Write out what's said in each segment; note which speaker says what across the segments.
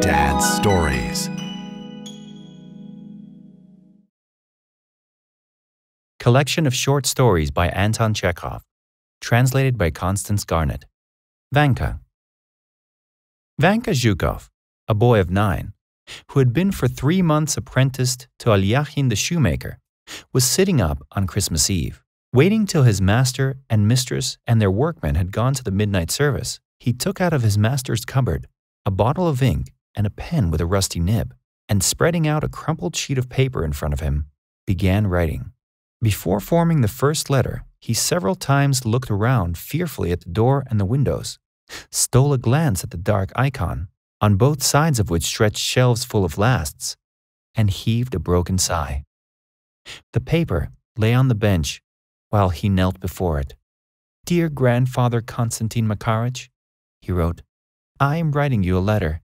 Speaker 1: Dad's Stories.
Speaker 2: Collection of short stories by Anton Chekhov, translated by Constance Garnett. VANKA. VANKA ZHUKOV, a boy of 9, who had been for 3 months apprenticed to Alyahin the shoemaker, was sitting up on Christmas Eve. Waiting till his master and mistress and their workmen had gone to the midnight service, he took out of his master's cupboard a bottle of ink and a pen with a rusty nib, and spreading out a crumpled sheet of paper in front of him, began writing. Before forming the first letter, he several times looked around fearfully at the door and the windows, stole a glance at the dark icon, on both sides of which stretched shelves full of lasts, and heaved a broken sigh. The paper lay on the bench while he knelt before it. "Dear Grandfather Konstantin Makarich," he wrote, "I am writing you a letter.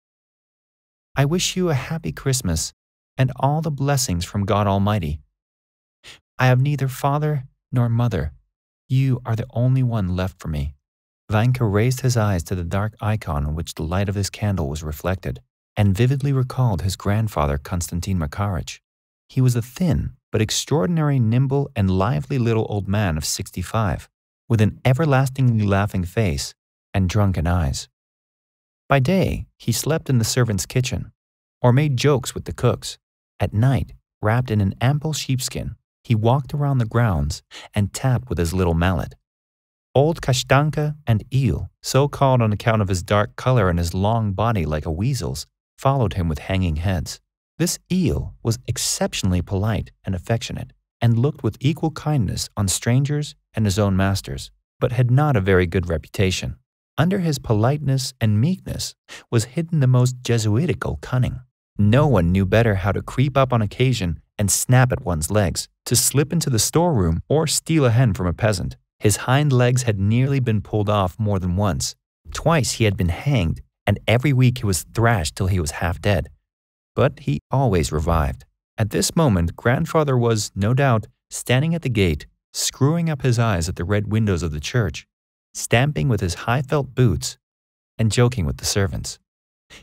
Speaker 2: I wish you a happy Christmas and all the blessings from God Almighty. I have neither father nor mother. You are the only one left for me." Vanka raised his eyes to the dark icon on which the light of his candle was reflected, and vividly recalled his grandfather Konstantin Makarich. He was a thin but extraordinarily nimble and lively little old man of 65, with an everlastingly laughing face and drunken eyes. By day, he slept in the servants' kitchen, or made jokes with the cooks. At night, wrapped in an ample sheepskin, he walked around the grounds and tapped with his little mallet. Old Kashtanka and Eel, so called on account of his dark color and his long body like a weasel's, followed him with hanging heads. This Eel was exceptionally polite and affectionate, and looked with equal kindness on strangers and his own masters, but had not a very good reputation. Under his politeness and meekness was hidden the most Jesuitical cunning. No one knew better how to creep up on occasion and snap at one's legs, to slip into the storeroom or steal a hen from a peasant. His hind legs had nearly been pulled off more than once. Twice he had been hanged, and every week he was thrashed till he was half dead. But he always revived. At this moment, Grandfather was, no doubt, standing at the gate, screwing up his eyes at the red windows of the church, stamping with his high felt boots, and joking with the servants.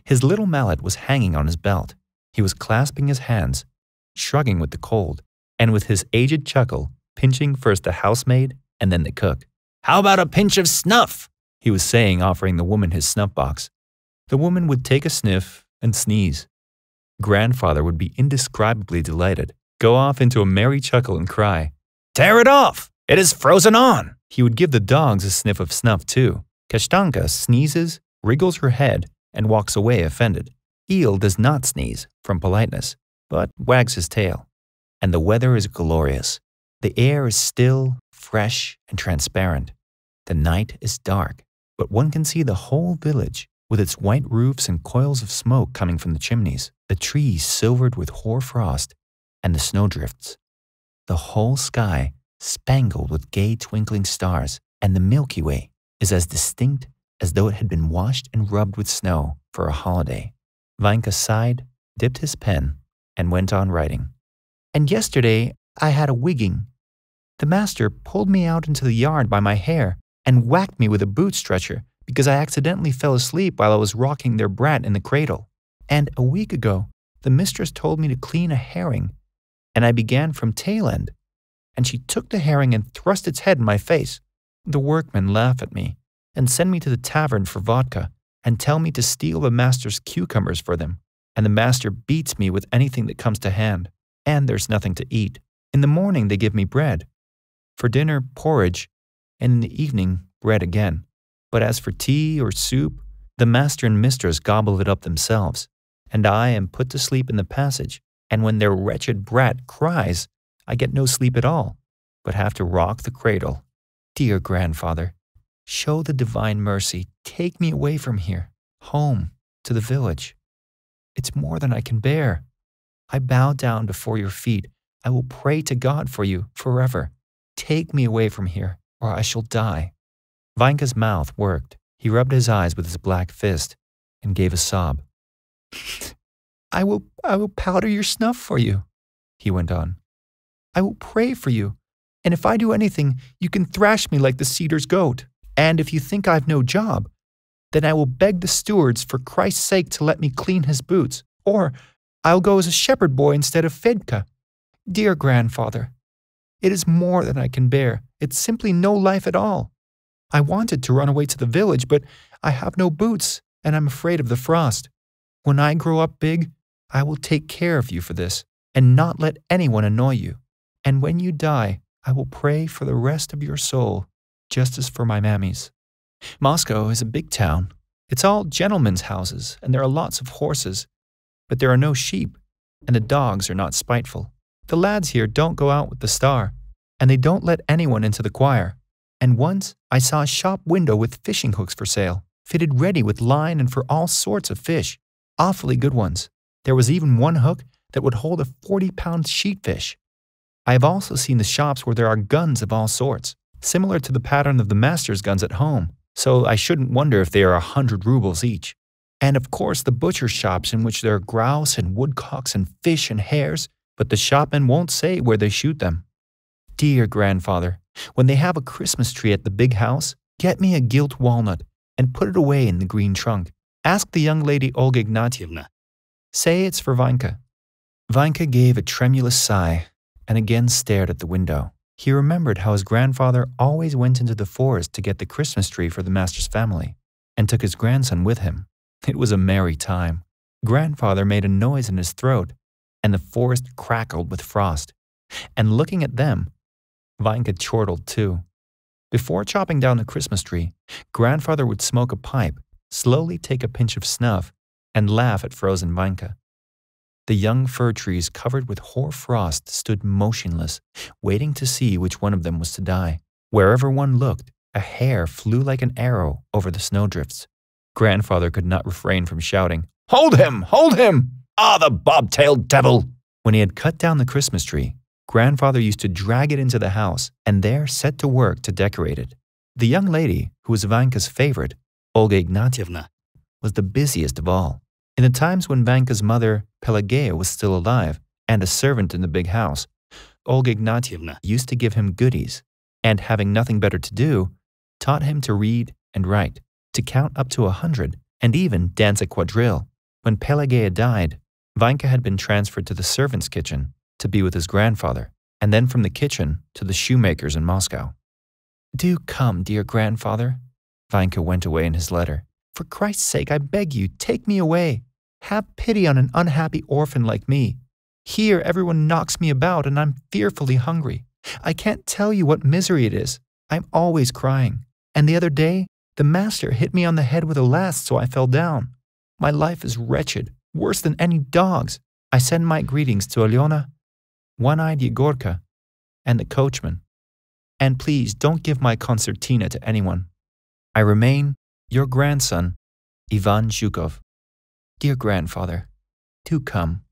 Speaker 2: His little mallet was hanging on his belt. He was clasping his hands, shrugging with the cold, and with his aged chuckle, pinching first the housemaid and then the cook. "How about a pinch of snuff?" he was saying, offering the woman his snuff box. The woman would take a sniff and sneeze. Grandfather would be indescribably delighted, go off into a merry chuckle and cry, "Tear it off! It is frozen on!" He would give the dogs a sniff of snuff too. Kashtanka sneezes, wriggles her head, and walks away offended. Eel does not sneeze, from politeness, but wags his tail. And the weather is glorious. The air is still, fresh, and transparent. The night is dark, but one can see the whole village, with its white roofs and coils of smoke coming from the chimneys, the trees silvered with hoar frost, and the snowdrifts. The whole sky spangled with gay twinkling stars, and the Milky Way is as distinct as though it had been washed and rubbed with snow for a holiday. Vanka sighed, dipped his pen, and went on writing. "And yesterday I had a wigging. The master pulled me out into the yard by my hair and whacked me with a boot stretcher because I accidentally fell asleep while I was rocking their brat in the cradle. And a week ago, the mistress told me to clean a herring, and I began from tail end, and she took the herring and thrust its head in my face. The workmen laugh at me and send me to the tavern for vodka and tell me to steal the master's cucumbers for them, and the master beats me with anything that comes to hand, and there's nothing to eat. In the morning they give me bread, for dinner porridge, and in the evening bread again. But as for tea or soup, the master and mistress gobble it up themselves, and I am put to sleep in the passage, and when their wretched brat cries, I get no sleep at all, but have to rock the cradle. Dear Grandfather, show the divine mercy, take me away from here, home, to the village. It's more than I can bear. I bow down before your feet. I will pray to God for you forever. Take me away from here, or I shall die." Vanka's mouth worked. He rubbed his eyes with his black fist and gave a sob. I will powder your snuff for you," he went on. "I will pray for you, and if I do anything, you can thrash me like the cedar's goat. And if you think I've no job, Then I will beg the stewards for Christ's sake to let me clean his boots, or I'll go as a shepherd boy instead of Fedka. Dear grandfather, it is more than I can bear. It's simply no life at all. I wanted to run away to the village, but I have no boots, and I'm afraid of the frost. When I grow up big, I will take care of you for this, and not let anyone annoy you. And when you die, I will pray for the rest of your soul, just as for my mammy's. Moscow is a big town. It's all gentlemen's houses, and there are lots of horses. But there are no sheep, and the dogs are not spiteful. The lads here don't go out with the star, and they don't let anyone into the choir. And once I saw a shop window with fishing hooks for sale, fitted ready with line and for all sorts of fish, awfully good ones. There was even one hook that would hold a 40-pound sheatfish. I have also seen the shops where there are guns of all sorts, similar to the pattern of the master's guns at home, so I shouldn't wonder if they are 100 rubles each. And of course the butcher shops in which there are grouse and woodcocks and fish and hares, but the shopmen won't say where they shoot them. Dear grandfather, when they have a Christmas tree at the big house, get me a gilt walnut and put it away in the green trunk. Ask the young lady Olga Ignatyevna. Say it's for Vanka. Vanka gave a tremulous sigh and again stared at the window. He remembered how his grandfather always went into the forest to get the Christmas tree for the master's family and took his grandson with him. It was a merry time. Grandfather made a noise in his throat, and the forest crackled with frost. And looking at them, Vanka chortled too. Before chopping down the Christmas tree, grandfather would smoke a pipe, slowly take a pinch of snuff, and laugh at frozen Vanka. The young fir trees covered with hoar frost stood motionless, waiting to see which one of them was to die. Wherever one looked, a hare flew like an arrow over the snowdrifts. Grandfather could not refrain from shouting, "Hold him! Hold him! Ah, the bobtailed devil!" When he had cut down the Christmas tree, grandfather used to drag it into the house and there set to work to decorate it. The young lady, who was Vanka's favorite, Olga Ignatyevna, was the busiest of all. In the times when Vanka's mother, Pelageya, was still alive and a servant in the big house, Olga Ignatyevna used to give him goodies and, having nothing better to do, taught him to read and write, to count up to 100, and even dance a quadrille. When Pelageya died, Vanka had been transferred to the servants' kitchen to be with his grandfather, and then from the kitchen to the shoemakers in Moscow. Do come, dear grandfather, Vanka went away in his letter. For Christ's sake, I beg you, take me away. Have pity on an unhappy orphan like me. Here everyone knocks me about and I'm fearfully hungry. I can't tell you what misery it is. I'm always crying. And the other day, the master hit me on the head with a last, so I fell down. My life is wretched, worse than any dog's. I send my greetings to Alyona, One-Eyed Yegorka, and the coachman. And please don't give my concertina to anyone. I remain your grandson, Anton Chekhov. Dear grandfather, do come.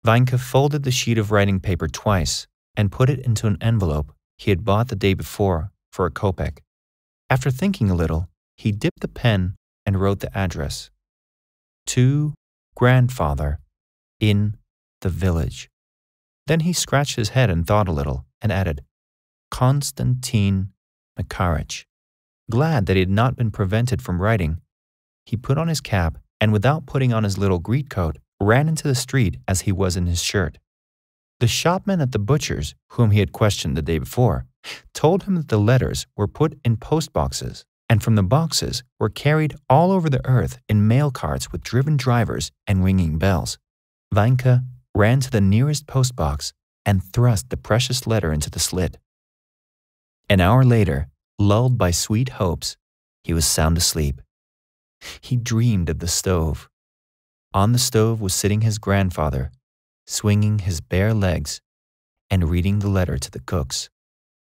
Speaker 2: Vanka folded the sheet of writing paper twice and put it into an envelope he had bought the day before for a kopeck. After thinking a little, he dipped the pen and wrote the address. To grandfather in the village. Then he scratched his head and thought a little and added, Konstantin Makarich. Glad that he had not been prevented from writing, he put on his cap and, without putting on his little greatcoat, ran into the street as he was in his shirt. The shopman at the butcher's, whom he had questioned the day before, told him that the letters were put in post boxes, and from the boxes were carried all over the earth in mail carts with driven drivers and ringing bells. Vanka ran to the nearest post box and thrust the precious letter into the slit. An hour later, lulled by sweet hopes, he was sound asleep. He dreamed of the stove. On the stove was sitting his grandfather, swinging his bare legs and reading the letter to the cooks.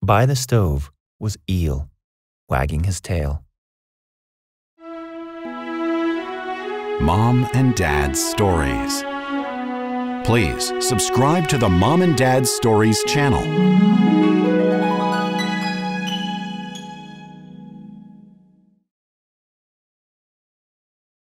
Speaker 2: By the stove was Eel, wagging his tail.
Speaker 1: Mom and Dad's Stories. Please subscribe to the Mom and Dad's Stories channel.